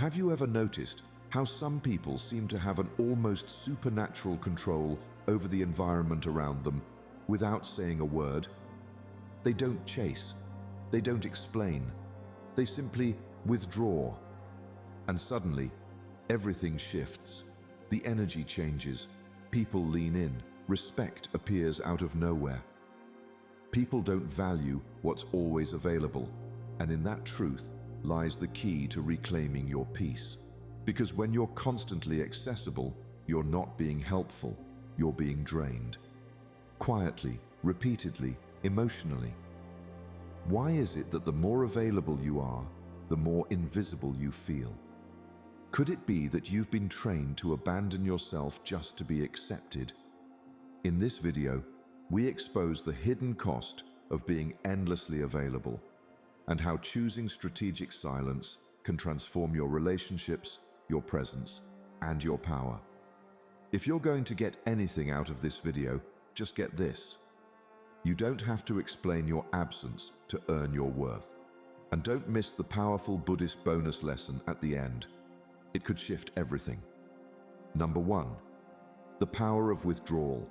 Have you ever noticed how some people seem to have an almost supernatural control over the environment around them without saying a word? They don't chase, they don't explain, they simply withdraw. And suddenly, everything shifts. The energy changes, people lean in, respect appears out of nowhere. People don't value what's always available, and in that truth lies the key to reclaiming your peace. Because when you're constantly accessible, you're not being helpful, you're being drained. Quietly, repeatedly, emotionally. Why is it that the more available you are, the more invisible you feel? Could it be that you've been trained to abandon yourself just to be accepted? In this video, we expose the hidden cost of being endlessly available and how choosing strategic silence can transform your relationships, your presence, and your power. If you're going to get anything out of this video, just get this. You don't have to explain your absence to earn your worth. And don't miss the powerful Buddhist bonus lesson at the end. It could shift everything. Number 1, the power of withdrawal.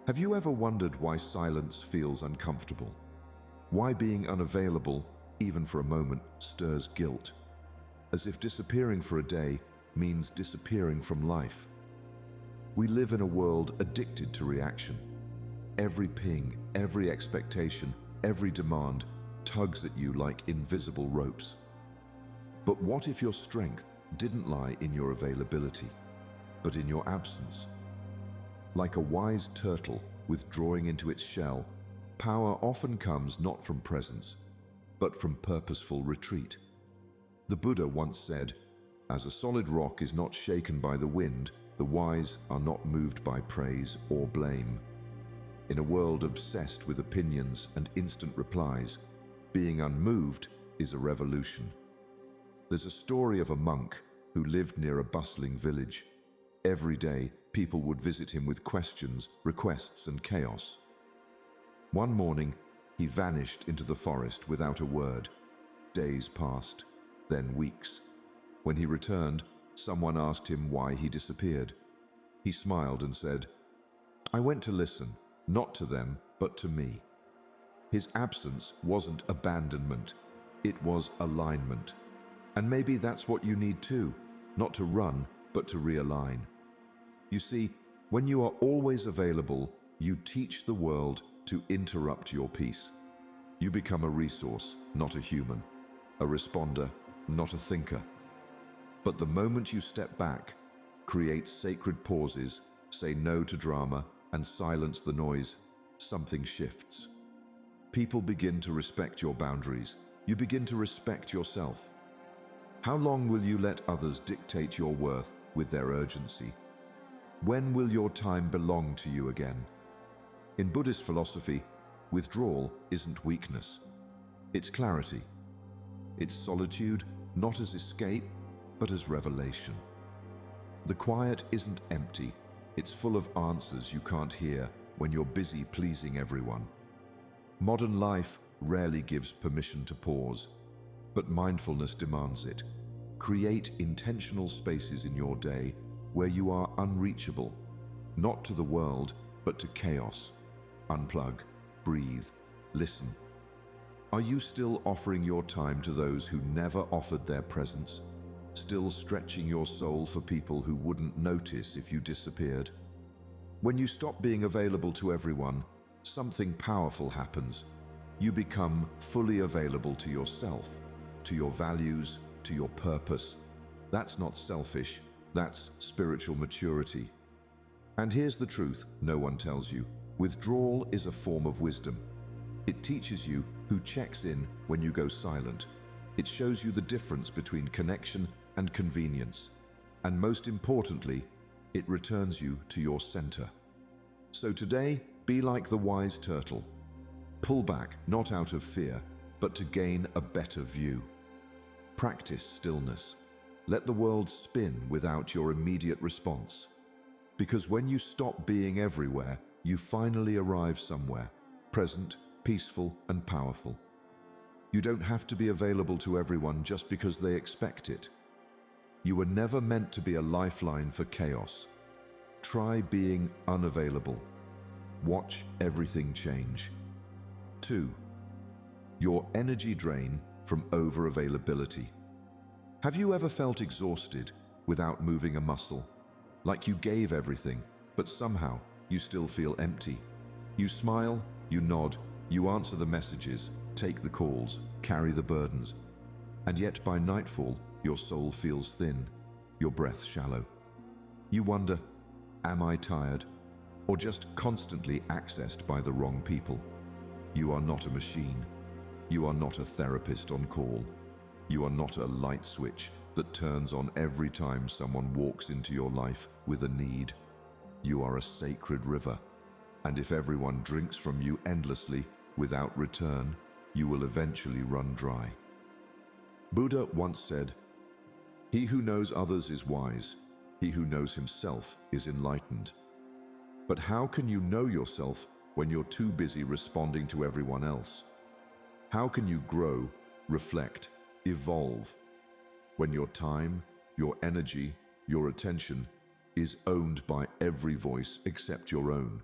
Have you ever wondered why silence feels uncomfortable? Why being unavailable, even for a moment, stirs guilt? As if disappearing for a day means disappearing from life. We live in a world addicted to reaction. Every ping, every expectation, every demand tugs at you like invisible ropes. But what if your strength didn't lie in your availability, but in your absence? Like a wise turtle withdrawing into its shell, power often comes not from presence, but from purposeful retreat. The Buddha once said, "As a solid rock is not shaken by the wind, the wise are not moved by praise or blame." In a world obsessed with opinions and instant replies, being unmoved is a revolution. There's a story of a monk who lived near a bustling village. Every day, people would visit him with questions, requests, and chaos. One morning, he vanished into the forest without a word. Days passed, then weeks. When he returned, someone asked him why he disappeared. He smiled and said, "I went to listen, not to them, but to me." His absence wasn't abandonment, it was alignment. And maybe that's what you need too, not to run, but to realign. You see, when you are always available, you teach the world to interrupt your peace. You become a resource, not a human, a responder, not a thinker. But the moment you step back, create sacred pauses, say no to drama, and silence the noise, something shifts. People begin to respect your boundaries. You begin to respect yourself. How long will you let others dictate your worth with their urgency? When will your time belong to you again? In Buddhist philosophy, withdrawal isn't weakness. It's clarity. It's solitude, not as escape, but as revelation. The quiet isn't empty. It's full of answers you can't hear when you're busy pleasing everyone. Modern life rarely gives permission to pause, but mindfulness demands it. Create intentional spaces in your day where you are unreachable, not to the world, but to chaos. Unplug, breathe, listen. Are you still offering your time to those who never offered their presence? Still stretching your soul for people who wouldn't notice if you disappeared? When you stop being available to everyone, something powerful happens. You become fully available to yourself, to your values, to your purpose. That's not selfish, that's spiritual maturity. And here's the truth no one tells you. Withdrawal is a form of wisdom. It teaches you who checks in when you go silent. It shows you the difference between connection and convenience. And most importantly, it returns you to your center. So today, be like the wise turtle. Pull back, not out of fear, but to gain a better view. Practice stillness. Let the world spin without your immediate response. Because when you stop being everywhere, you finally arrive somewhere, present, peaceful, and powerful. You don't have to be available to everyone just because they expect it. You were never meant to be a lifeline for chaos. Try being unavailable. Watch everything change. 2. Your energy drain from over-availability. Have you ever felt exhausted without moving a muscle? Like you gave everything, but somehow you still feel empty? You smile, you nod, you answer the messages, take the calls, carry the burdens. And yet by nightfall, your soul feels thin, your breath shallow. You wonder, am I tired? Or just constantly accessed by the wrong people? You are not a machine. You are not a therapist on call. You are not a light switch that turns on every time someone walks into your life with a need. You are a sacred river, and if everyone drinks from you endlessly without return, you will eventually run dry. Buddha once said, "He who knows others is wise. He who knows himself is enlightened." But how can you know yourself when you're too busy responding to everyone else? How can you grow, reflect, evolve when your time, your energy, your attention is owned by every voice except your own?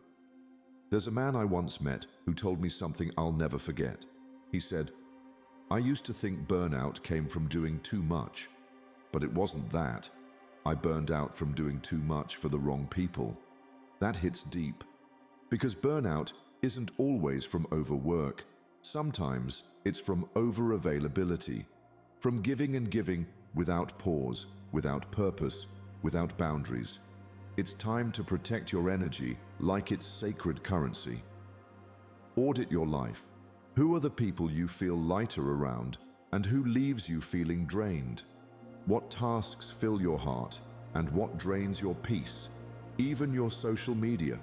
There's a man I once met who told me something I'll never forget. He said, "I used to think burnout came from doing too much, but it wasn't that. I burned out from doing too much for the wrong people." That hits deep, because burnout isn't always from overwork. Sometimes it's from over-availability, from giving and giving without pause, without purpose, without boundaries. It's time to protect your energy like it's sacred currency. Audit your life. Who are the people you feel lighter around, and who leaves you feeling drained? What tasks fill your heart, and what drains your peace, even your social media?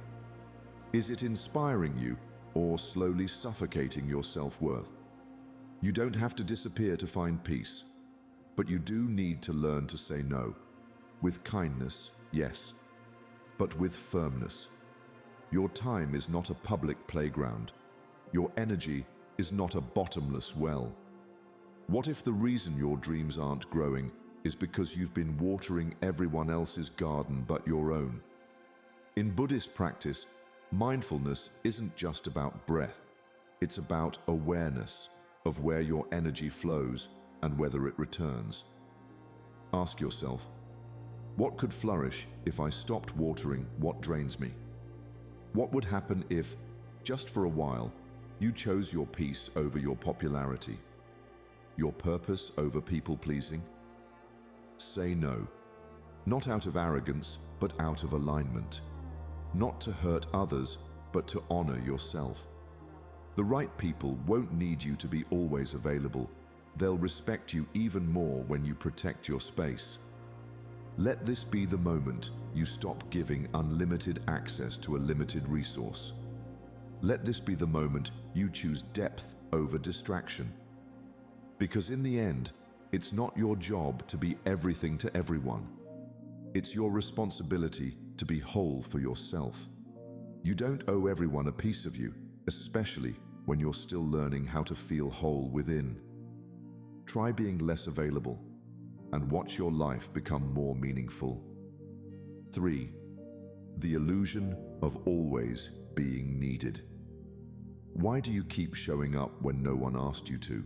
Is it inspiring you or slowly suffocating your self-worth? You don't have to disappear to find peace, but you do need to learn to say no. With kindness, yes, but with firmness. Your time is not a public playground. Your energy is not a bottomless well. What if the reason your dreams aren't growing is because you've been watering everyone else's garden but your own? In Buddhist practice, mindfulness isn't just about breath. It's about awareness of where your energy flows and whether it returns. Ask yourself, what could flourish if I stopped watering what drains me? What would happen if, just for a while, you chose your peace over your popularity, your purpose over people-pleasing? Say no, not out of arrogance, but out of alignment. Not to hurt others, but to honor yourself. The right people won't need you to be always available. They'll respect you even more when you protect your space. Let this be the moment you stop giving unlimited access to a limited resource. Let this be the moment you choose depth over distraction. Because in the end, it's not your job to be everything to everyone. It's your responsibility to be whole for yourself. You don't owe everyone a piece of you, especially when you're still learning how to feel whole within. Try being less available and watch your life become more meaningful. 3. The illusion of always being needed. Why do you keep showing up when no one asked you to?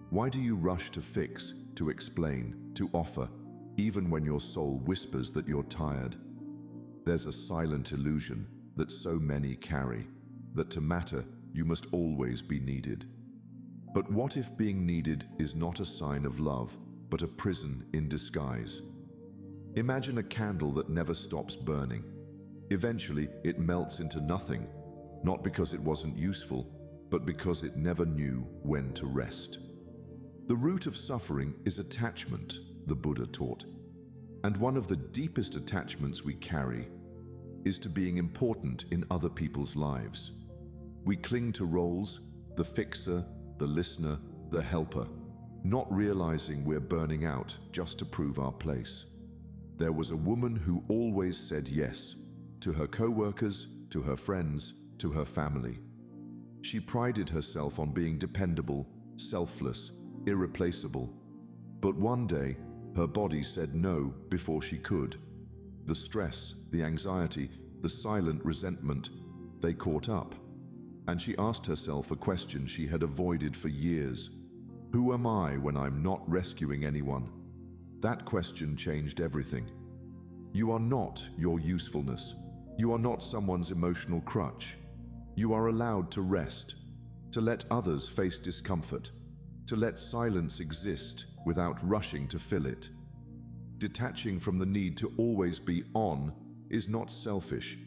Why do you rush to fix, to explain, to offer, even when your soul whispers that you're tired? There's a silent illusion that so many carry, that to matter, you must always be needed. But what if being needed is not a sign of love, but a prison in disguise? Imagine a candle that never stops burning. Eventually, it melts into nothing, not because it wasn't useful, but because it never knew when to rest. The root of suffering is attachment, the Buddha taught. And one of the deepest attachments we carry is to being important in other people's lives. We cling to roles, the fixer, the listener, the helper, not realizing we're burning out just to prove our place. There was a woman who always said yes, to her co-workers, to her friends, to her family. She prided herself on being dependable, selfless, irreplaceable. But one day, Her body said no before she could. The stress, the anxiety, the silent resentment, they caught up. And she asked herself a question she had avoided for years. Who am I when I'm not rescuing anyone? That question changed everything. You are not your usefulness. You are not someone's emotional crutch. You are allowed to rest, to let others face discomfort, to let silence exist without rushing to fill it. Detaching from the need to always be on is not selfish.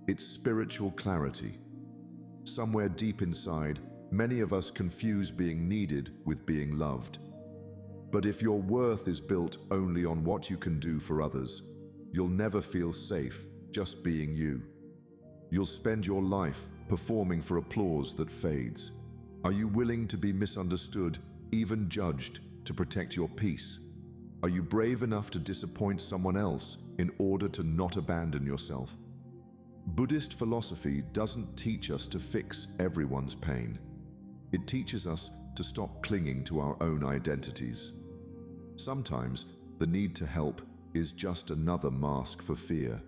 It's spiritual clarity. Somewhere deep inside, many of us confuse being needed with being loved. But if your worth is built only on what you can do for others, you'll never feel safe just being you. You'll spend your life performing for applause that fades. Are you willing to be misunderstood, even judged, to protect your peace? Are you brave enough to disappoint someone else in order to not abandon yourself? Buddhist philosophy doesn't teach us to fix everyone's pain. It teaches us to stop clinging to our own identities. Sometimes the need to help is just another mask for fear.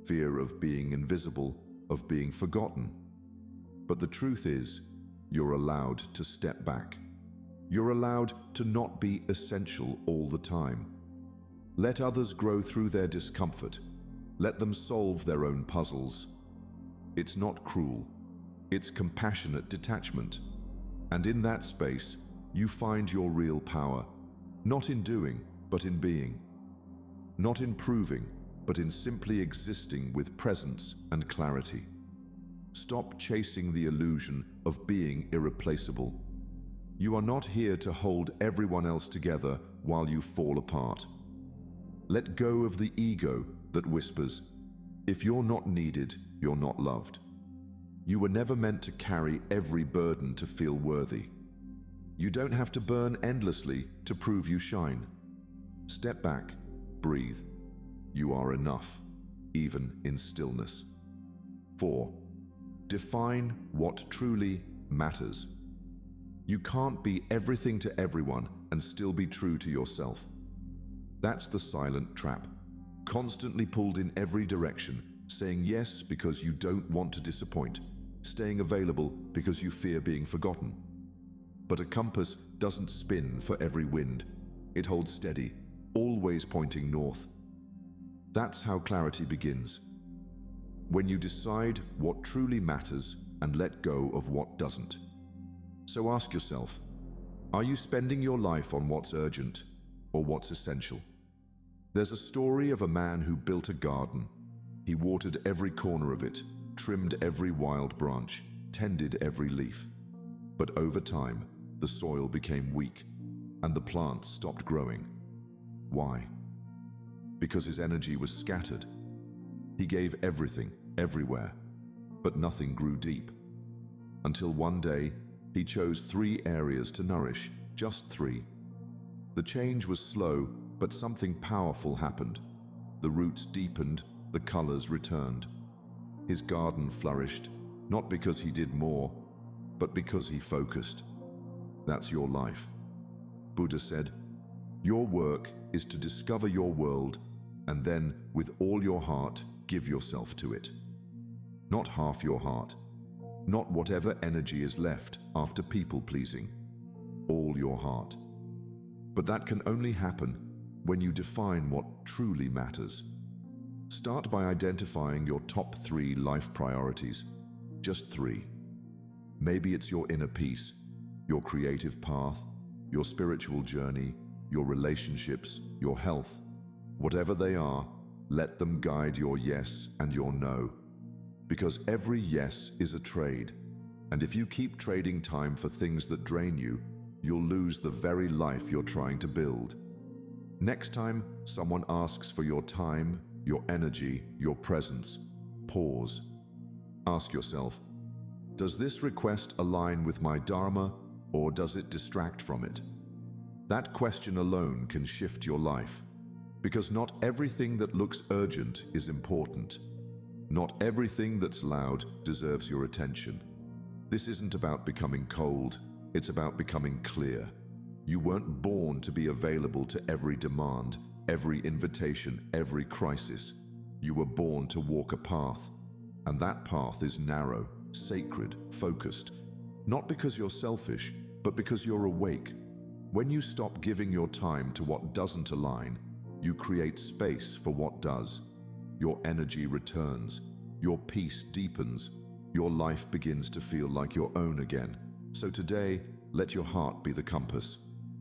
Fear of being invisible, of being forgotten. But the truth is, you're allowed to step back. You're allowed to not be essential all the time. Let others grow through their discomfort. Let them solve their own puzzles. It's not cruel. It's compassionate detachment. And in that space, you find your real power, not in doing, but in being. Not in proving, but in simply existing with presence and clarity. Stop chasing the illusion of being irreplaceable. You are not here to hold everyone else together while you fall apart. Let go of the ego that whispers, if you're not needed, you're not loved. You were never meant to carry every burden to feel worthy. You don't have to burn endlessly to prove you shine. Step back, breathe. You are enough, even in stillness. 4. Define what truly matters. You can't be everything to everyone and still be true to yourself. That's the silent trap. Constantly pulled in every direction, saying yes because you don't want to disappoint, staying available because you fear being forgotten. But a compass doesn't spin for every wind. It holds steady, always pointing north. That's how clarity begins. When you decide what truly matters and let go of what doesn't. So ask yourself, are you spending your life on what's urgent or what's essential? There's a story of a man who built a garden. He watered every corner of it, trimmed every wild branch, tended every leaf. But over time, the soil became weak and the plants stopped growing. Why? Because his energy was scattered. He gave everything, everywhere, but nothing grew deep. Until one day, he chose 3 areas to nourish, just 3. The change was slow, but something powerful happened. The roots deepened, the colors returned. His garden flourished, not because he did more, but because he focused. That's your life. Buddha said, your work is to discover your world and then, with all your heart, give yourself to it. Not half your heart, not whatever energy is left after people-pleasing, all your heart. But that can only happen when you define what truly matters. Start by identifying your top 3 life priorities, just 3. Maybe it's your inner peace, your creative path, your spiritual journey, your relationships, your health. Whatever they are, let them guide your yes and your no. Because every yes is a trade, and if you keep trading time for things that drain you, you'll lose the very life you're trying to build. Next time someone asks for your time, your energy, your presence, pause. Ask yourself, does this request align with my dharma, or does it distract from it? That question alone can shift your life, because not everything that looks urgent is important. Not everything that's loud deserves your attention. This isn't about becoming cold, it's about becoming clear. You weren't born to be available to every demand, every invitation, every crisis. You were born to walk a path, and that path is narrow, sacred, focused. Not because you're selfish, but because you're awake. When you stop giving your time to what doesn't align, you create space for what does. Your energy returns, your peace deepens, your life begins to feel like your own again. So today, let your heart be the compass.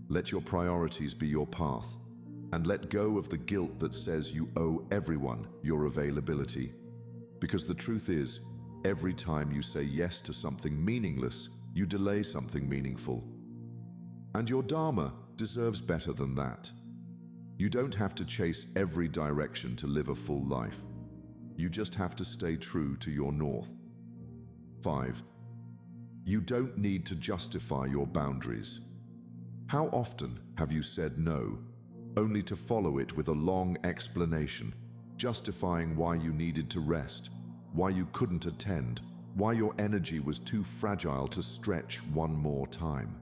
Let your priorities be your path. And let go of the guilt that says you owe everyone your availability. Because the truth is, every time you say yes to something meaningless, you delay something meaningful. And your Dharma deserves better than that. You don't have to chase every direction to live a full life. You just have to stay true to your north. 5. You don't need to justify your boundaries. How often have you said no, only to follow it with a long explanation, justifying why you needed to rest, why you couldn't attend, why your energy was too fragile to stretch one more time?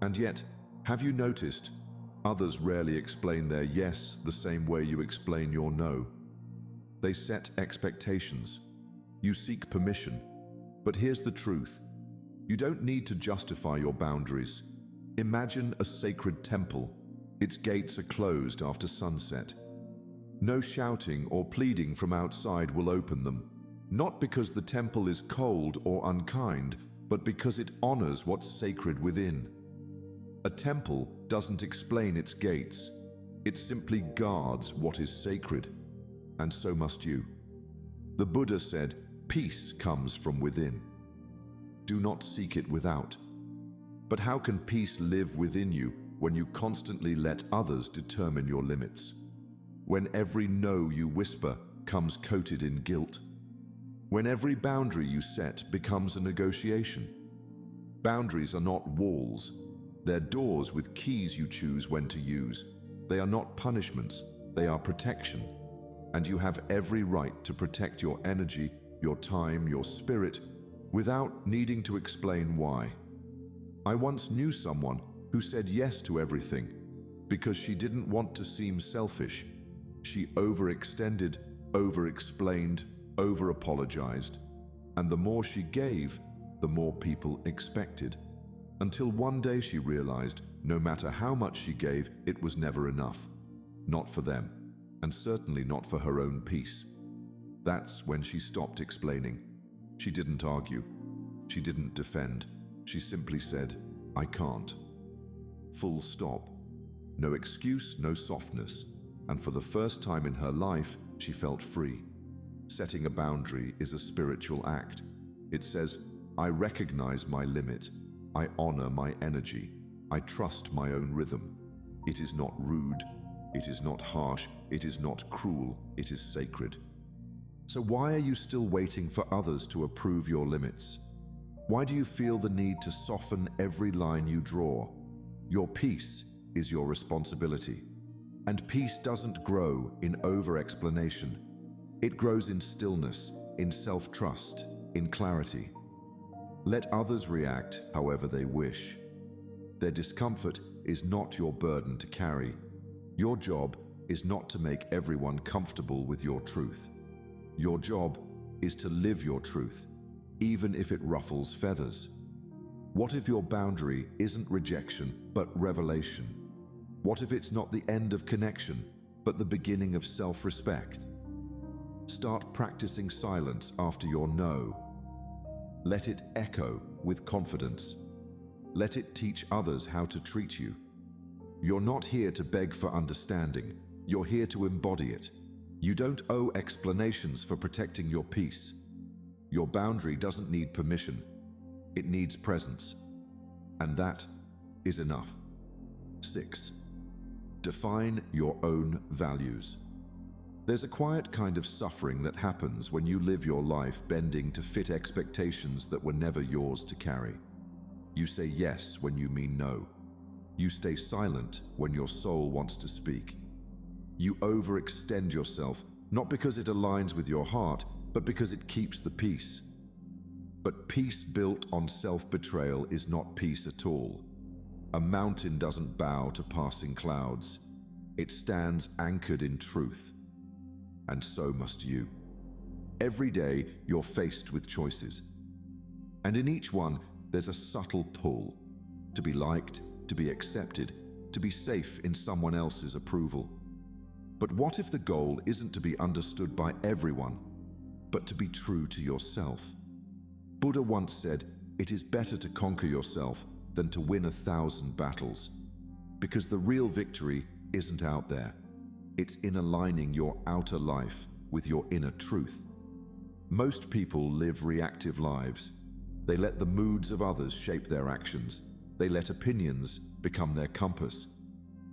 And yet, have you noticed, others rarely explain their yes the same way you explain your no. They set expectations. You seek permission. But here's the truth. You don't need to justify your boundaries. Imagine a sacred temple. Its gates are closed after sunset. No shouting or pleading from outside will open them, not because the temple is cold or unkind, but because it honors what's sacred within. A temple doesn't explain its gates. It simply guards what is sacred. And so must you. The Buddha said, peace comes from within. Do not seek it without. But how can peace live within you when you constantly let others determine your limits? When every no you whisper comes coated in guilt? When every boundary you set becomes a negotiation? Boundaries are not walls. They're doors with keys you choose when to use. They are not punishments, they are protection. And you have every right to protect your energy, your time, your spirit, without needing to explain why. I once knew someone who said yes to everything because she didn't want to seem selfish. She overextended, over-explained, over-apologized, and the more she gave, the more people expected. Until one day she realized no matter how much she gave, it was never enough. Not for them, and certainly not for her own peace. That's when she stopped explaining. She didn't argue. She didn't defend. She simply said, I can't. Full stop. No excuse, no softness. And for the first time in her life, she felt free. Setting a boundary is a spiritual act. It says, I recognize my limit. I honor my energy. I trust my own rhythm. It is not rude. It is not harsh. It is not cruel. It is sacred. So why are you still waiting for others to approve your limits? Why do you feel the need to soften every line you draw? Your peace is your responsibility. And peace doesn't grow in over-explanation. It grows in stillness, in self-trust, in clarity. Let others react however they wish. Their discomfort is not your burden to carry. Your job is not to make everyone comfortable with your truth. Your job is to live your truth, even if it ruffles feathers. What if your boundary isn't rejection, but revelation? What if it's not the end of connection, but the beginning of self-respect? Start practicing silence after your no. Let it echo with confidence. Let it teach others how to treat you. You're not here to beg for understanding. You're here to embody it. You don't owe explanations for protecting your peace. Your boundary doesn't need permission. It needs presence. And that is enough. 6. Define your own values. There's a quiet kind of suffering that happens when you live your life bending to fit expectations that were never yours to carry. You say yes when you mean no. You stay silent when your soul wants to speak. You overextend yourself, not because it aligns with your heart, but because it keeps the peace. But peace built on self-betrayal is not peace at all. A mountain doesn't bow to passing clouds. It stands anchored in truth. And so must you. Every day, you're faced with choices. And in each one, there's a subtle pull. To be liked, to be accepted, to be safe in someone else's approval. But what if the goal isn't to be understood by everyone, but to be true to yourself? Buddha once said, "It is better to conquer yourself than to win 1,000 battles." Because the real victory isn't out there. It's in aligning your outer life with your inner truth. Most people live reactive lives. They let the moods of others shape their actions. They let opinions become their compass.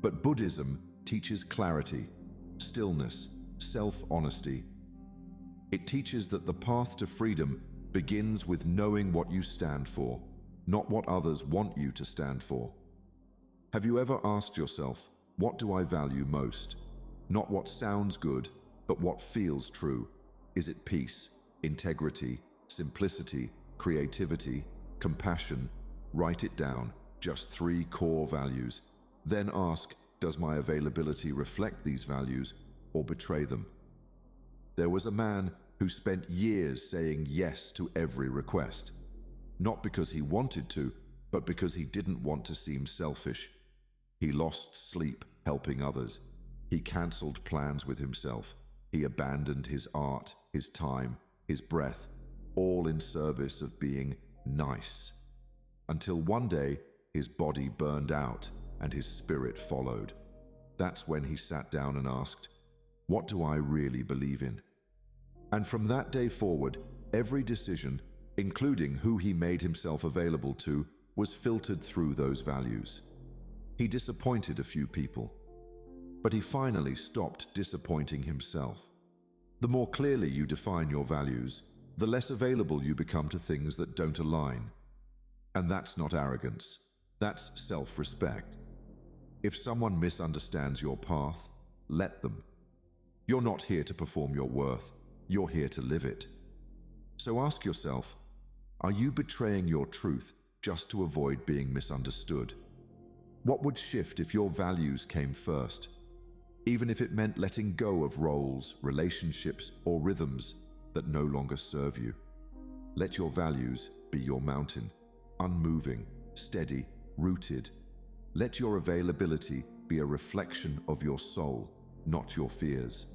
But Buddhism teaches clarity, stillness, self-honesty. It teaches that the path to freedom begins with knowing what you stand for, not what others want you to stand for. Have you ever asked yourself, what do I value most? Not what sounds good, but what feels true. Is it peace, integrity, simplicity, creativity, compassion? Write it down, just 3 core values. Then ask, does my availability reflect these values or betray them? There was a man who spent years saying yes to every request. Not because he wanted to, but because he didn't want to seem selfish. He lost sleep helping others. He cancelled plans with himself. He abandoned his art, his time, his breath, all in service of being nice. Until one day, his body burned out and his spirit followed. That's when he sat down and asked, what do I really believe in? And from that day forward, every decision, including who he made himself available to, was filtered through those values. He disappointed a few people, but he finally stopped disappointing himself. The more clearly you define your values, the less available you become to things that don't align. And that's not arrogance, that's self-respect. If someone misunderstands your path, let them. You're not here to perform your worth, you're here to live it. So ask yourself, are you betraying your truth just to avoid being misunderstood? What would shift if your values came first? Even if it meant letting go of roles, relationships, or rhythms that no longer serve you. Let your values be your mountain, unmoving, steady, rooted. Let your availability be a reflection of your soul, not your fears.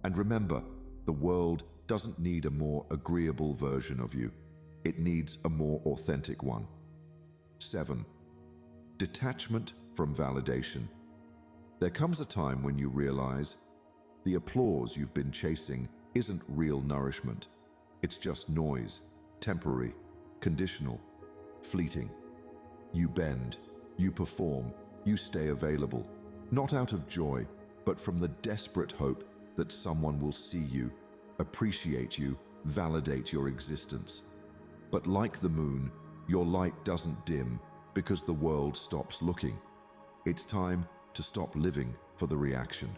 And remember, the world doesn't need a more agreeable version of you. It needs a more authentic one. 7. Detachment from validation. There comes a time when you realize the applause you've been chasing isn't real nourishment. It's just noise, temporary, conditional, fleeting. You bend, you perform, you stay available, not out of joy, but from the desperate hope that someone will see you, appreciate you, validate your existence. But like the moon, your light doesn't dim because the world stops looking. It's time to stop living for the reaction.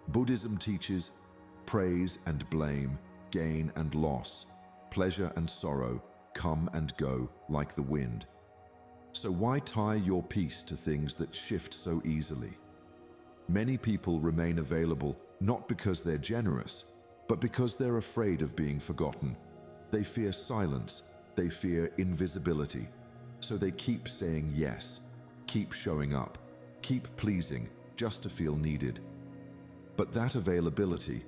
Buddhism teaches praise and blame, gain and loss, pleasure and sorrow come and go like the wind. So why tie your peace to things that shift so easily? Many people remain available not because they're generous, but because they're afraid of being forgotten. They fear silence, they fear invisibility. So they keep saying yes, keep showing up, keep pleasing just to feel needed. But that availability,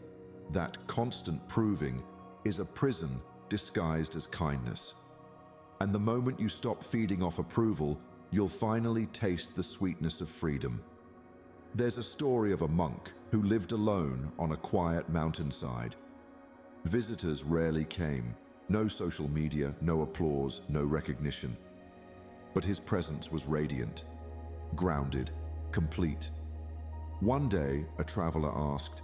that constant proving, is a prison disguised as kindness. And the moment you stop feeding off approval, you'll finally taste the sweetness of freedom. There's a story of a monk who lived alone on a quiet mountainside. Visitors rarely came, no social media, no applause, no recognition. But his presence was radiant, grounded, complete. One day, a traveler asked,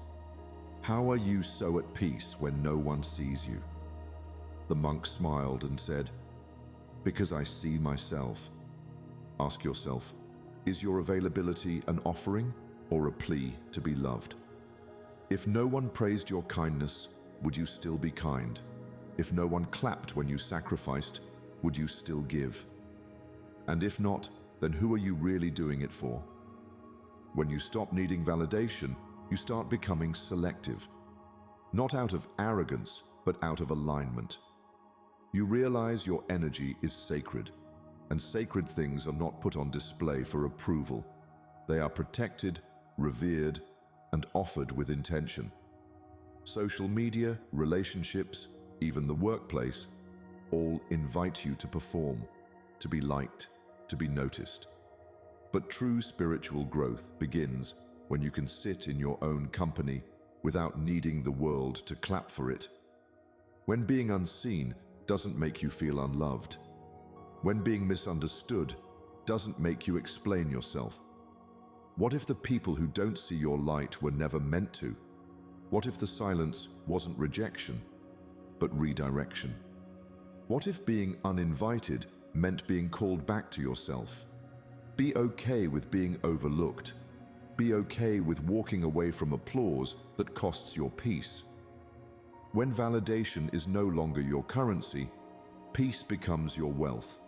"How are you so at peace when no one sees you?" The monk smiled and said, "Because I see myself." Ask yourself, is your availability an offering or a plea to be loved? If no one praised your kindness, would you still be kind? If no one clapped when you sacrificed, would you still give? And if not, then who are you really doing it for? When you stop needing validation, you start becoming selective. Not out of arrogance, but out of alignment. You realize your energy is sacred, and sacred things are not put on display for approval. They are protected, revered, and offered with intention. Social media, relationships, even the workplace, all invite you to perform, to be liked, to be noticed. But true spiritual growth begins when you can sit in your own company without needing the world to clap for it. When being unseen doesn't make you feel unloved. When being misunderstood doesn't make you explain yourself. What if the people who don't see your light were never meant to? What if the silence wasn't rejection, but redirection? What if being uninvited meant being called back to yourself? Be okay with being overlooked. Be okay with walking away from applause that costs your peace. When validation is no longer your currency, peace becomes your wealth.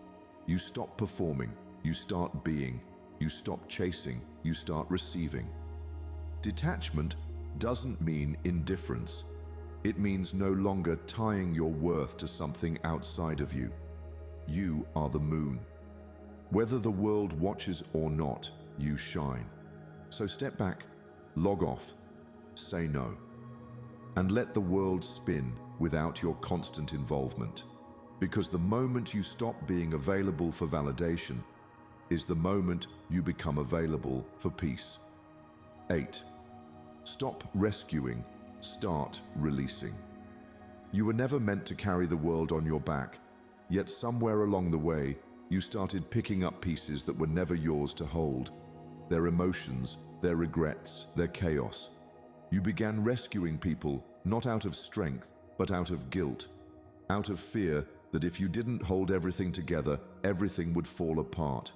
You stop performing, you start being, you stop chasing, you start receiving. Detachment doesn't mean indifference. It means no longer tying your worth to something outside of you. You are the moon. Whether the world watches or not, you shine. So step back, log off, say no, and let the world spin without your constant involvement. Because the moment you stop being available for validation is the moment you become available for peace. 8. Stop rescuing, start releasing. You were never meant to carry the world on your back, yet somewhere along the way, you started picking up pieces that were never yours to hold. Their emotions, their regrets, their chaos. You began rescuing people not out of strength, but out of guilt, out of fear that if you didn't hold everything together, everything would fall apart.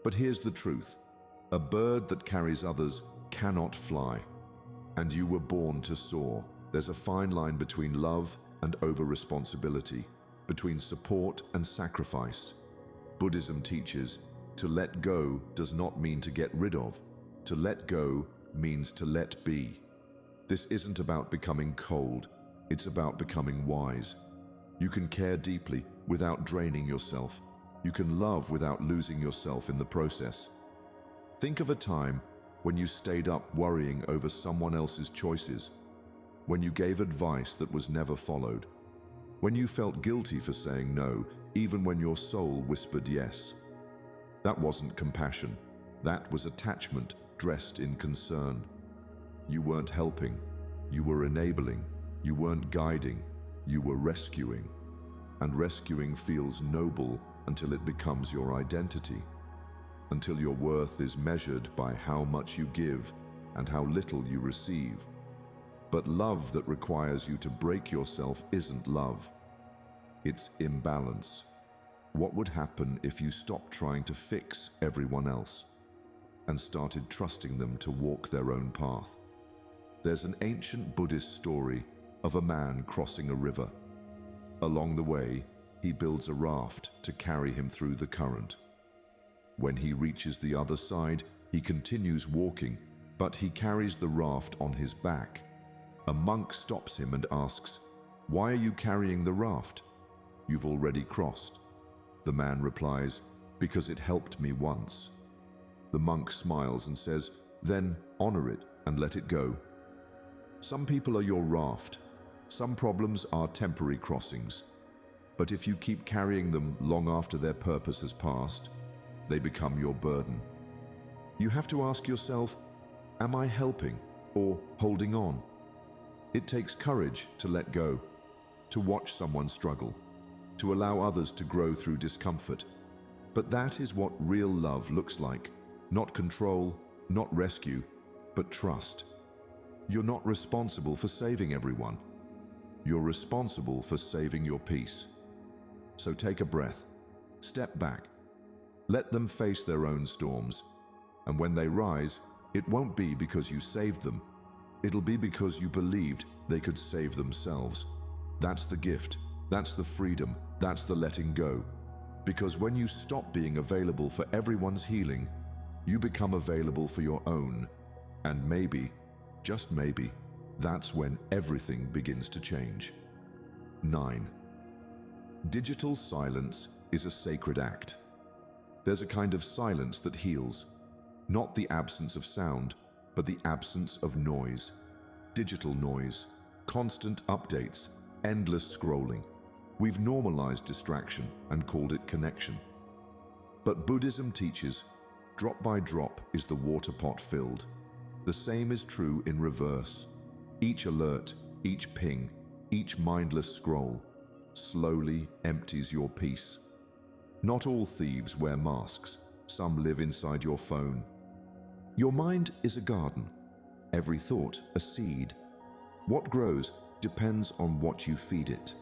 But here's the truth. A bird that carries others cannot fly. And you were born to soar. There's a fine line between love and over-responsibility, between support and sacrifice. Buddhism teaches, to let go does not mean to get rid of. To let go means to let be. This isn't about becoming cold, it's about becoming wise. You can care deeply without draining yourself. You can love without losing yourself in the process. Think of a time when you stayed up worrying over someone else's choices, when you gave advice that was never followed, when you felt guilty for saying no, even when your soul whispered yes. That wasn't compassion. That was attachment dressed in concern. You weren't helping. You were enabling. You weren't guiding. You were rescuing. And rescuing feels noble until it becomes your identity, until your worth is measured by how much you give and how little you receive. But love that requires you to break yourself isn't love. It's imbalance. What would happen if you stopped trying to fix everyone else and started trusting them to walk their own path? There's an ancient Buddhist story of a man crossing a river. Along the way, he builds a raft to carry him through the current. When he reaches the other side, he continues walking, but he carries the raft on his back. A monk stops him and asks, "Why are you carrying the raft? You've already crossed." The man replies, "Because it helped me once." The monk smiles and says, "Then honor it and let it go." Some people are your raft. Some problems are temporary crossings. But if you keep carrying them long after their purpose has passed, they become your burden. You have to ask yourself, am I helping or holding on? It takes courage to let go, to watch someone struggle, to allow others to grow through discomfort. But that is what real love looks like. Not control, not rescue, but trust. You're not responsible for saving everyone. You're responsible for saving your peace. So take a breath, step back, let them face their own storms. And when they rise, it won't be because you saved them. It'll be because you believed they could save themselves. That's the gift. That's the freedom. That's the letting go. Because when you stop being available for everyone's healing, you become available for your own. And maybe, just maybe, that's when everything begins to change. 9. Digital silence is a sacred act. There's a kind of silence that heals, not the absence of sound, but the absence of noise. Digital noise, constant updates, endless scrolling. We've normalized distraction and called it connection. But Buddhism teaches, drop by drop is the water pot filled. The same is true in reverse. Each alert, each ping, each mindless scroll slowly empties your peace. Not all thieves wear masks. Some live inside your phone. Your mind is a garden. Every thought a seed. What grows depends on what you feed it.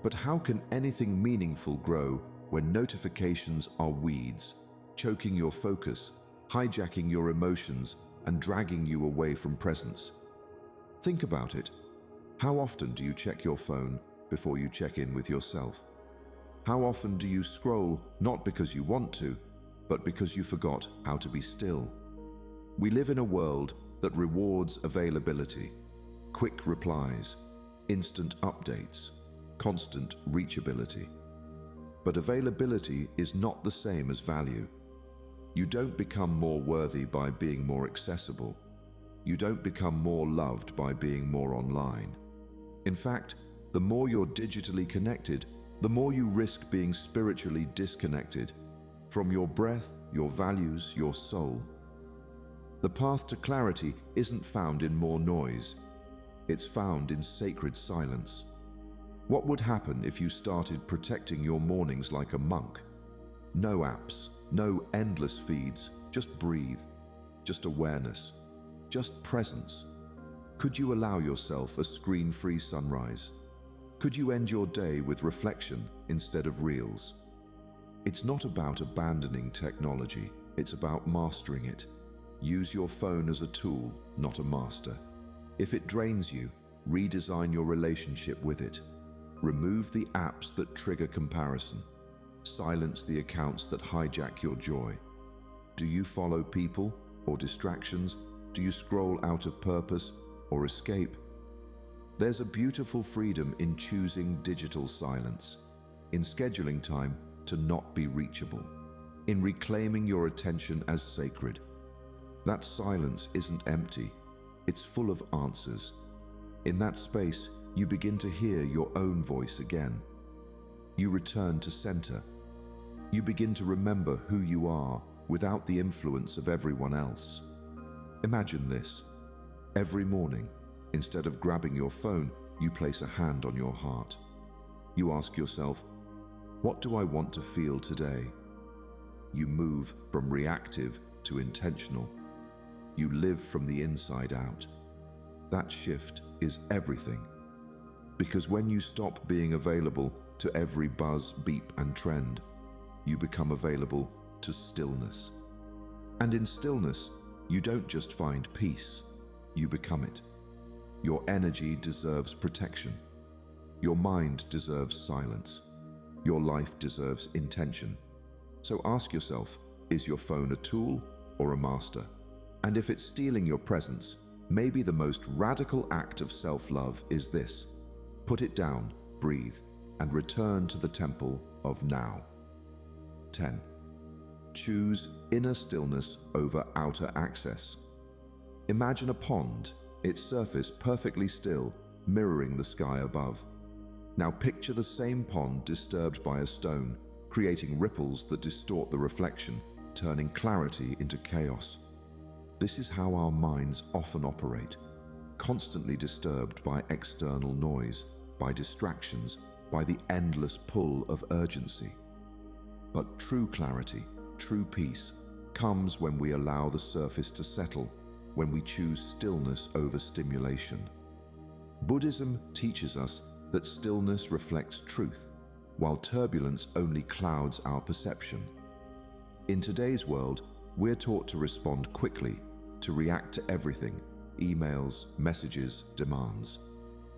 But how can anything meaningful grow when notifications are weeds, choking your focus, hijacking your emotions, and dragging you away from presence? Think about it. How often do you check your phone before you check in with yourself? How often do you scroll not because you want to, but because you forgot how to be still? We live in a world that rewards availability, quick replies, instant updates, constant reachability. But availability is not the same as value. You don't become more worthy by being more accessible. You don't become more loved by being more online. In fact, the more you're digitally connected, the more you risk being spiritually disconnected from your breath, your values, your soul. The path to clarity isn't found in more noise. It's found in sacred silence. What would happen if you started protecting your mornings like a monk? No apps, no endless feeds, just breathe, just awareness, just presence. Could you allow yourself a screen-free sunrise? Could you end your day with reflection instead of reels? It's not about abandoning technology, it's about mastering it. Use your phone as a tool, not a master. If it drains you, redesign your relationship with it. Remove the apps that trigger comparison. Silence the accounts that hijack your joy. Do you follow people or distractions? Do you scroll out of purpose or escape? There's a beautiful freedom in choosing digital silence, in scheduling time to not be reachable, in reclaiming your attention as sacred. That silence isn't empty, it's full of answers. In that space, you begin to hear your own voice again. You return to center. You begin to remember who you are without the influence of everyone else. Imagine this. Every morning, instead of grabbing your phone, you place a hand on your heart. You ask yourself, what do I want to feel today? You move from reactive to intentional. You live from the inside out. That shift is everything. Because when you stop being available to every buzz, beep, and trend, you become available to stillness. And in stillness, you don't just find peace, you become it. Your energy deserves protection. Your mind deserves silence. Your life deserves intention. So ask yourself, is your phone a tool or a master? And if it's stealing your presence, maybe the most radical act of self-love is this. Put it down, breathe, and return to the temple of now. 10. Choose inner stillness over outer access. Imagine a pond, its surface perfectly still, mirroring the sky above. Now picture the same pond disturbed by a stone, creating ripples that distort the reflection, turning clarity into chaos. This is how our minds often operate, constantly disturbed by external noise, by distractions, by the endless pull of urgency. But true clarity, true peace, comes when we allow the surface to settle, when we choose stillness over stimulation. Buddhism teaches us that stillness reflects truth, while turbulence only clouds our perception. In today's world, we're taught to respond quickly, to react to everything, emails, messages, demands.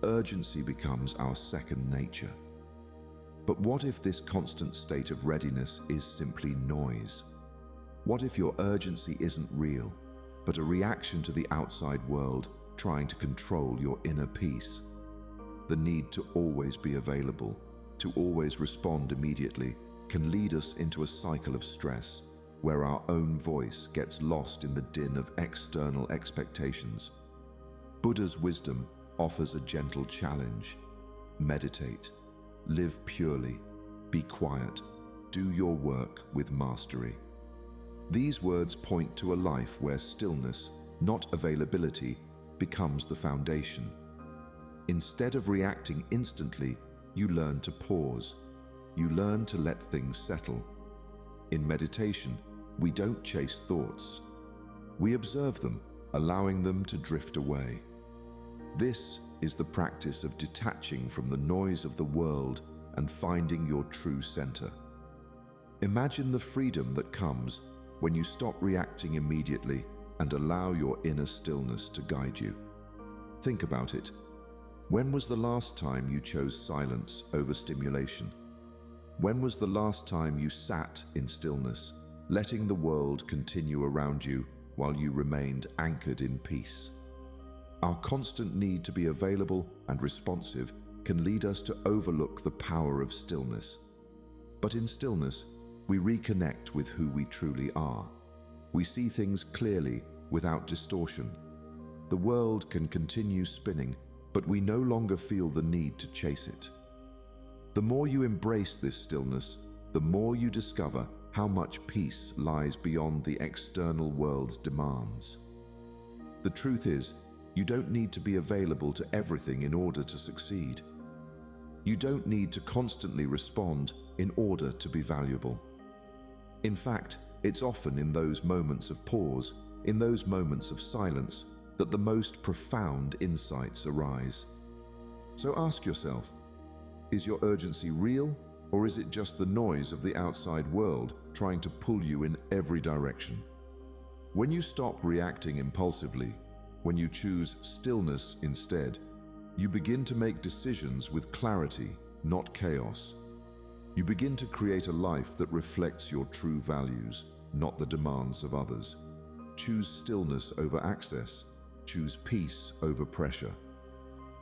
Urgency becomes our second nature. But what if this constant state of readiness is simply noise? What if your urgency isn't real, but a reaction to the outside world trying to control your inner peace? The need to always be available, to always respond immediately, can lead us into a cycle of stress, where our own voice gets lost in the din of external expectations. Buddha's wisdom offers a gentle challenge. Meditate, live purely, be quiet, do your work with mastery. These words point to a life where stillness, not availability, becomes the foundation. Instead of reacting instantly, you learn to pause. You learn to let things settle. In meditation, we don't chase thoughts. We observe them, allowing them to drift away. This is the practice of detaching from the noise of the world and finding your true center. Imagine the freedom that comes when you stop reacting immediately and allow your inner stillness to guide you. Think about it. When was the last time you chose silence over stimulation? When was the last time you sat in stillness, letting the world continue around you while you remained anchored in peace? Our constant need to be available and responsive can lead us to overlook the power of stillness. But in stillness, we reconnect with who we truly are. We see things clearly without distortion. The world can continue spinning, but we no longer feel the need to chase it. The more you embrace this stillness, the more you discover how much peace lies beyond the external world's demands. The truth is, you don't need to be available to everything in order to succeed. You don't need to constantly respond in order to be valuable. In fact, it's often in those moments of pause, in those moments of silence, that the most profound insights arise. So ask yourself, is your urgency real, or is it just the noise of the outside world trying to pull you in every direction? When you stop reacting impulsively, when you choose stillness instead, you begin to make decisions with clarity, not chaos. You begin to create a life that reflects your true values, not the demands of others. Choose stillness over access. Choose peace over pressure.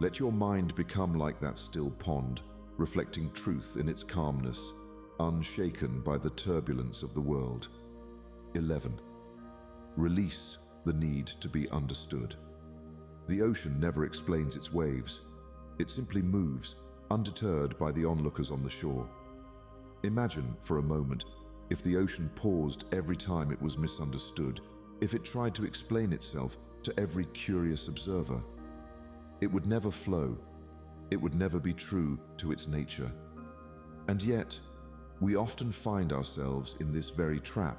Let your mind become like that still pond, reflecting truth in its calmness, unshaken by the turbulence of the world. 11. Release the need to be understood. The ocean never explains its waves. It simply moves, undeterred by the onlookers on the shore. Imagine, for a moment, if the ocean paused every time it was misunderstood, if it tried to explain itself to every curious observer. It would never flow. It would never be true to its nature. And yet, we often find ourselves in this very trap,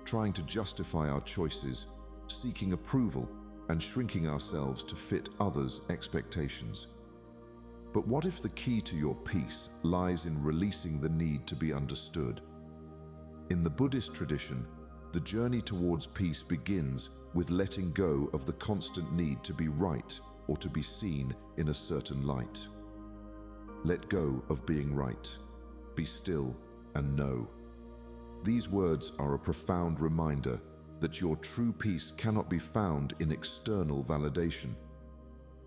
trying to justify our choices, seeking approval, and shrinking ourselves to fit others' expectations. But what if the key to your peace lies in releasing the need to be understood? In the Buddhist tradition, the journey towards peace begins with letting go of the constant need to be right or to be seen in a certain light. Let go of being right. Be still and know. These words are a profound reminder that your true peace cannot be found in external validation.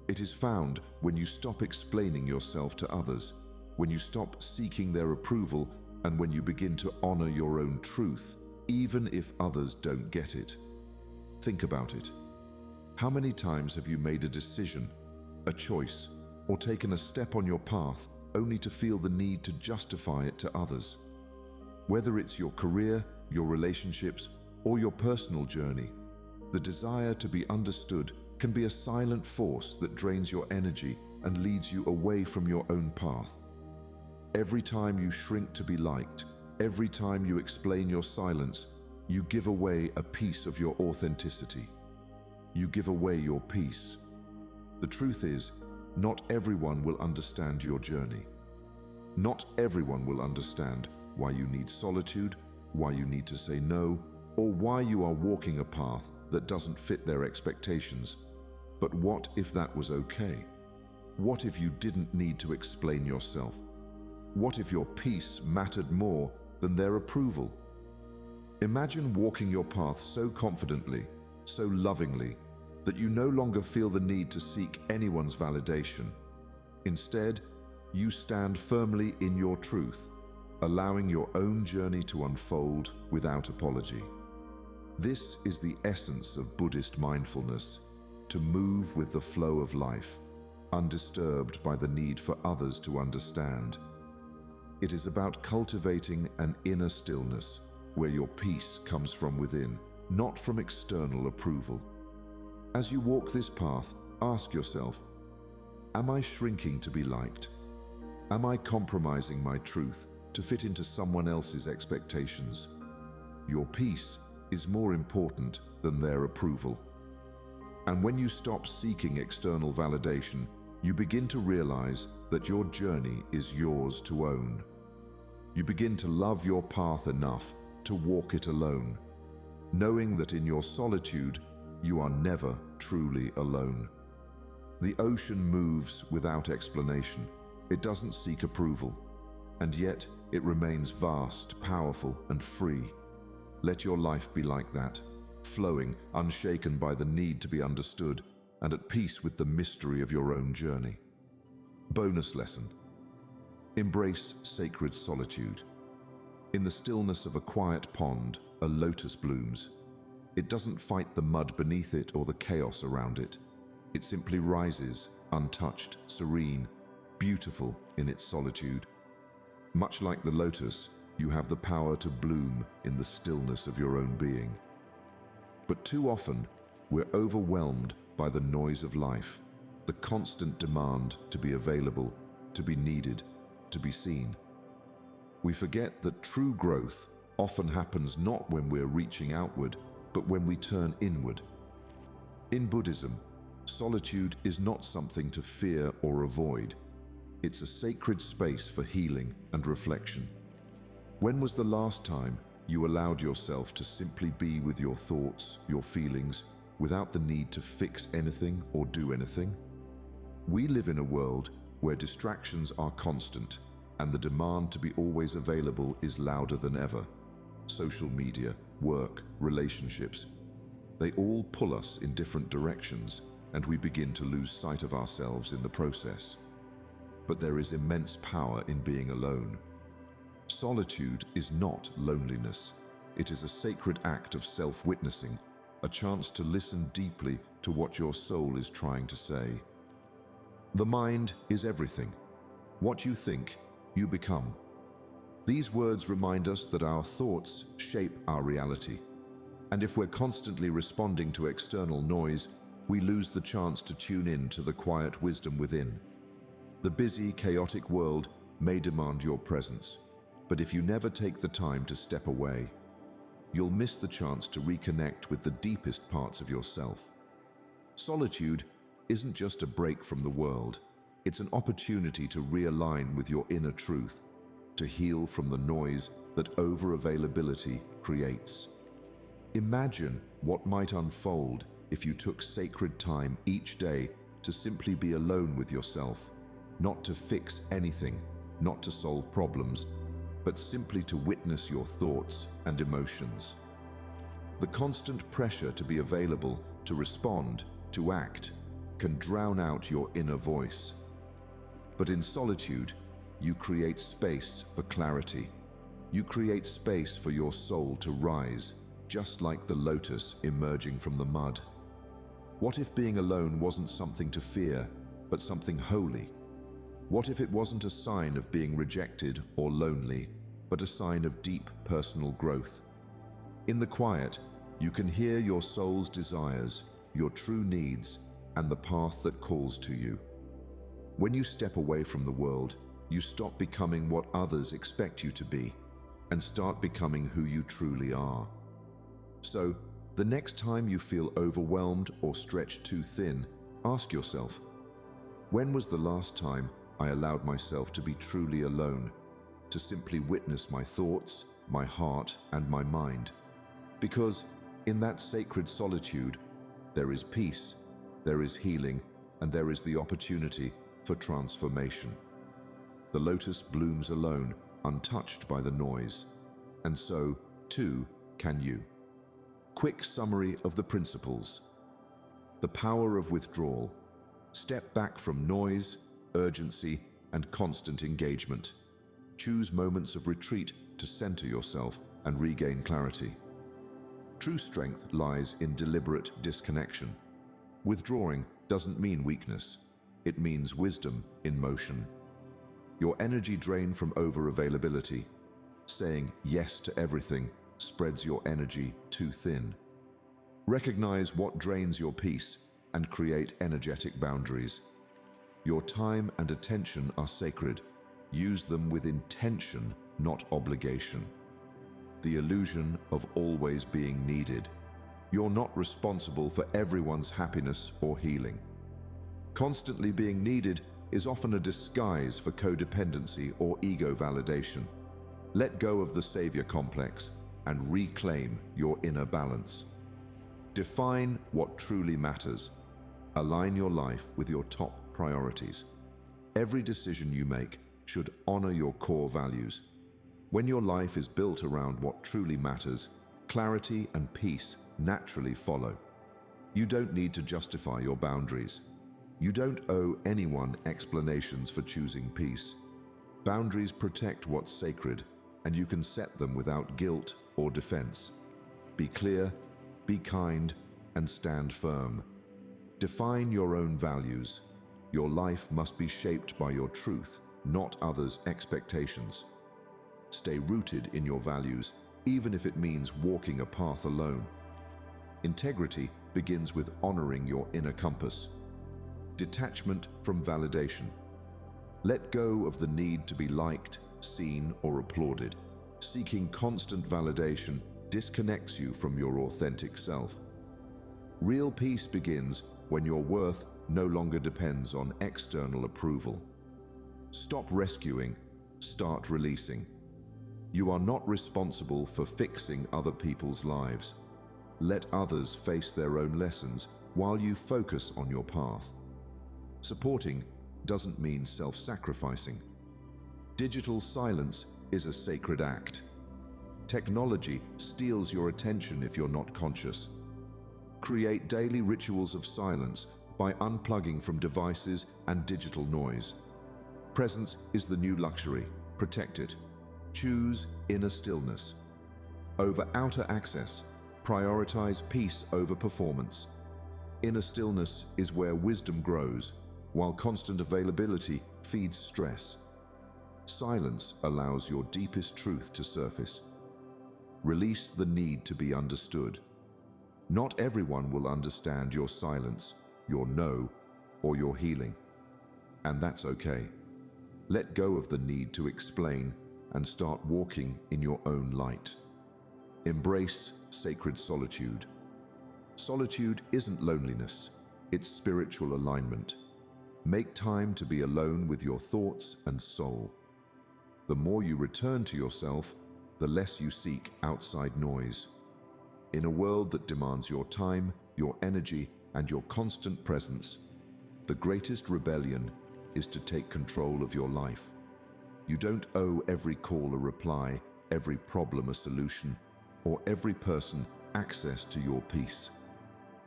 It is found when you stop explaining yourself to others, when you stop seeking their approval, and when you begin to honor your own truth, even if others don't get it. Think about it. How many times have you made a decision, a choice, or taken a step on your path only to feel the need to justify it to others? Whether it's your career, your relationships, or your personal journey, the desire to be understood can be a silent force that drains your energy and leads you away from your own path. Every time you shrink to be liked, every time you explain your silence, you give away a piece of your authenticity. You give away your peace. The truth is, not everyone will understand your journey. Not everyone will understand why you need solitude, why you need to say no, or why you are walking a path that doesn't fit their expectations. But what if that was okay? What if you didn't need to explain yourself? What if your peace mattered more than their approval? Imagine walking your path so confidently, so lovingly, that you no longer feel the need to seek anyone's validation. Instead, you stand firmly in your truth, allowing your own journey to unfold without apology. This is the essence of Buddhist mindfulness, to move with the flow of life, undisturbed by the need for others to understand. It is about cultivating an inner stillness where your peace comes from within, not from external approval. As you walk this path, ask yourself, am I shrinking to be liked? Am I compromising my truth to fit into someone else's expectations? Your peace is more important than their approval. And when you stop seeking external validation, you begin to realize that your journey is yours to own. You begin to love your path enough to walk it alone, knowing that in your solitude, you are never truly alone. The ocean moves without explanation. It doesn't seek approval, and yet it remains vast, powerful, and free. Let your life be like that, flowing, unshaken by the need to be understood, and at peace with the mystery of your own journey. Bonus lesson: embrace sacred solitude. In the stillness of a quiet pond, a lotus blooms. It doesn't fight the mud beneath it or the chaos around it. It simply rises, untouched, serene, beautiful in its solitude. Much like the lotus, you have the power to bloom in the stillness of your own being. But too often, we're overwhelmed by the noise of life, the constant demand to be available, to be needed, to be seen. We forget that true growth often happens not when we're reaching outward, but when we turn inward. In Buddhism, solitude is not something to fear or avoid. It's a sacred space for healing and reflection. When was the last time you allowed yourself to simply be with your thoughts, your feelings, without the need to fix anything or do anything? We live in a world where distractions are constant, and the demand to be always available is louder than ever. Social media, work, relationships, they all pull us in different directions, and we begin to lose sight of ourselves in the process. But there is immense power in being alone. Solitude is not loneliness. It is a sacred act of self-witnessing, a chance to listen deeply to what your soul is trying to say. The mind is everything. What you think, you become. These words remind us that our thoughts shape our reality. And if we're constantly responding to external noise, we lose the chance to tune in to the quiet wisdom within. The busy, chaotic world may demand your presence, but if you never take the time to step away, you'll miss the chance to reconnect with the deepest parts of yourself. Solitude isn't just a break from the world. It's an opportunity to realign with your inner truth, to heal from the noise that over-availability creates. Imagine what might unfold if you took sacred time each day to simply be alone with yourself, not to fix anything, not to solve problems, but simply to witness your thoughts and emotions. The constant pressure to be available, to respond, to act, can drown out your inner voice. But in solitude, you create space for clarity. You create space for your soul to rise, just like the lotus emerging from the mud. What if being alone wasn't something to fear, but something holy? What if it wasn't a sign of being rejected or lonely, but a sign of deep personal growth? In the quiet, you can hear your soul's desires, your true needs, and the path that calls to you. When you step away from the world, you stop becoming what others expect you to be, and start becoming who you truly are. So, the next time you feel overwhelmed or stretched too thin, ask yourself, when was the last time I allowed myself to be truly alone, to simply witness my thoughts, my heart, and my mind? Because in that sacred solitude, there is peace, there is healing, and there is the opportunity for transformation. The lotus blooms alone, untouched by the noise. And so, too, can you. Quick summary of the principles. The power of withdrawal. Step back from noise, urgency, and constant engagement. Choose moments of retreat to center yourself and regain clarity. True strength lies in deliberate disconnection. Withdrawing doesn't mean weakness. It means wisdom in motion. Your energy drain from over-availability. Saying yes to everything spreads your energy too thin. Recognize what drains your peace and create energetic boundaries. Your time and attention are sacred. Use them with intention, not obligation. The illusion of always being needed. You're not responsible for everyone's happiness or healing. Constantly being needed is often a disguise for codependency or ego validation. Let go of the savior complex and reclaim your inner balance. Define what truly matters. Align your life with your top priorities. Every decision you make should honor your core values. When your life is built around what truly matters, clarity and peace naturally follow. You don't need to justify your boundaries. You don't owe anyone explanations for choosing peace. Boundaries protect what's sacred, and you can set them without guilt or defense. Be clear, be kind, and stand firm. Define your own values. Your life must be shaped by your truth, not others' expectations. Stay rooted in your values, even if it means walking a path alone. Integrity begins with honoring your inner compass. Detachment from validation. Let go of the need to be liked, seen, or applauded. Seeking constant validation disconnects you from your authentic self. Real peace begins when your worth no longer depends on external approval. Stop rescuing, start releasing. You are not responsible for fixing other people's lives. Let others face their own lessons while you focus on your path. Supporting doesn't mean self-sacrificing. Digital silence is a sacred act. Technology steals your attention if you're not conscious. Create daily rituals of silence by unplugging from devices and digital noise. Presence is the new luxury. Protect it. Choose inner stillness. Over outer access, prioritize peace over performance. Inner stillness is where wisdom grows, while constant availability feeds stress. Silence allows your deepest truth to surface. Release the need to be understood. Not everyone will understand your silence, your no, or your healing. And that's okay. Let go of the need to explain and start walking in your own light. Embrace sacred solitude. Solitude isn't loneliness, it's spiritual alignment. Make time to be alone with your thoughts and soul. The more you return to yourself, the less you seek outside noise. In a world that demands your time, your energy, and your constant presence, the greatest rebellion is to take control of your life. You don't owe every call a reply, every problem a solution, or every person access to your peace.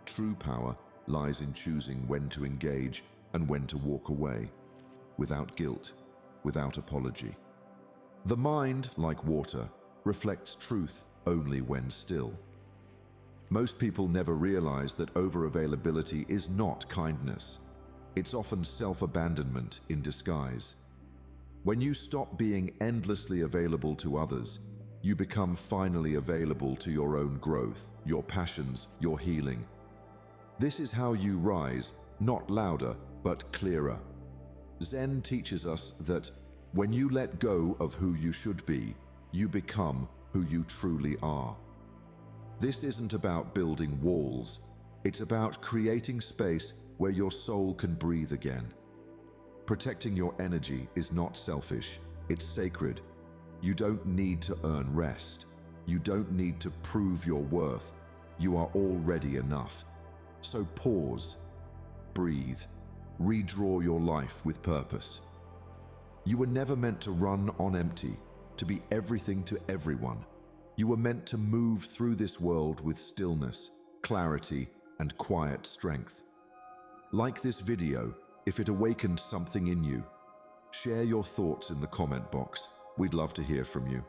True power lies in choosing when to engage and when to walk away, without guilt, without apology. The mind, like water, reflects truth only when still. Most people never realize that over-availability is not kindness. It's often self-abandonment in disguise. When you stop being endlessly available to others, you become finally available to your own growth, your passions, your healing. This is how you rise, not louder, but clearer. Zen teaches us that when you let go of who you should be, you become who you truly are. This isn't about building walls. It's about creating space where your soul can breathe again. Protecting your energy is not selfish, it's sacred. You don't need to earn rest. You don't need to prove your worth. You are already enough. So pause, breathe, redraw your life with purpose. You were never meant to run on empty, to be everything to everyone. You were meant to move through this world with stillness, clarity, and quiet strength. Like this video if it awakened something in you. Share your thoughts in the comment box. We'd love to hear from you.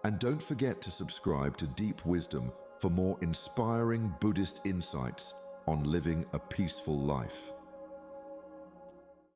And don't forget to subscribe to Deep Wisdom for more inspiring Buddhist insights on living a peaceful life.